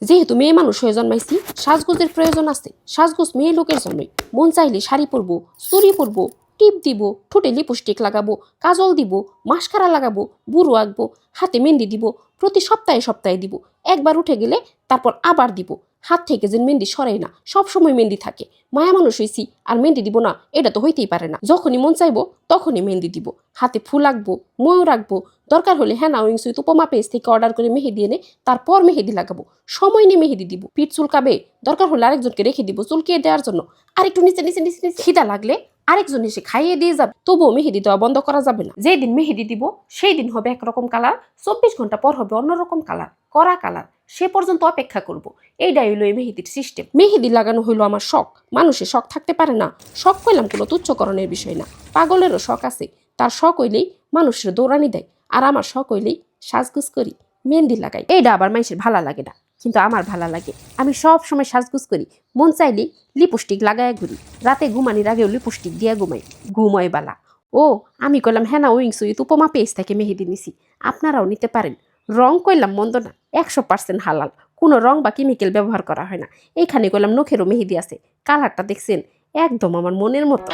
যেহেতু মেয়ে মানুষ হয়ে জন্মাইছি, সাজগোজের প্রয়োজন আছে। সাজগোজ মেয়ে লোকের জন্যই। মন চাইলে শাড়ি পরবো, চুড়ি পরবো, টিপ দিব, ঠোঁটে লিপস্টিক লাগাবো, কাজল দিব, মাস্কারা লাগাবো, বুড়ো আঁকবো, হাতে মেহেন্দি দিব, প্রতি সপ্তাহে সপ্তাহে দিব। একবার উঠে গেলে তারপর আবার দিব। হাত থেকে যে মেহেন্দি সরাই না, সবসময় মেহেন্দি থাকে। মায়া মানুষ হইছি আর মেহেন্দি দিব না, এটা তো হইতেই পারে না। যখনই মন চাইবো তখনই মেহেন্দি দিব। হাতে ফুল আঁকবো, ময়ূর আঁকবো, দরকার হলে হ্যানা উইংস উইথ উপমা পেজ থেকে অর্ডার করে মেহেদি এনে তারপর মেহেদি লাগাবো। সময় নিয়ে মেহেদি দিব। পিঠ চুলকাবে, দরকার হলে আরেকজনকে রেখে দিব চুলকিয়ে দেওয়ার জন্য। আরেকটু নিচে নিচে নিচে নিচে খিদা লাগলে আরেকজন এসে খাইয়ে দিয়ে যাবে। তবুও মেহেদি দেওয়া বন্ধ করা যাবে না। যেদিন মেহেদি দিব সেই দিন হবে একরকম কালার, 24 ঘন্টা পর হবে অন্যরকম কালার, কড়া কালার। সে পর্যন্ত অপেক্ষা করব। এইটাই হইলো এই মেহেদির সিস্টেম। মেহেদি লাগানো হইলো আমার শখ। মানুষের শখ থাকতে পারে না। শখ কইলাম কোনো তুচ্ছকরণের বিষয় না। পাগলেরও শখ আছে। তার শখ হইলেই মানুষের দৌড়ানি দেয়। আর আমার শখ হইলেই সাজগুজ করি, মেহেন্দি লাগাই। এইটা আবার মানুষের ভালো লাগে না, কিন্তু আমার ভালো লাগে। আমি সব সময় সাজগুজ করি। মন চাইলেই লিপস্টিক লাগায় ঘুরি। রাতে ঘুমানির আগেও লিপস্টিক দিয়ে ঘুমাই। ঘুময় বালা। ও, আমি কইলাম হ্যানা উইংস উইথ উপমা পেজ থেকে মেহেদি নিছি। আপনারাও নিতে পারেন। রং কইলাম মন্দ না, 100% হালাল। কোনো রং বা কেমিক্যাল ব্যবহার করা হয় না। এইখানে কইলাম নখেরও মেহেদি আছে। কালারটা দেখছেন, একদম আমার মনের মতো।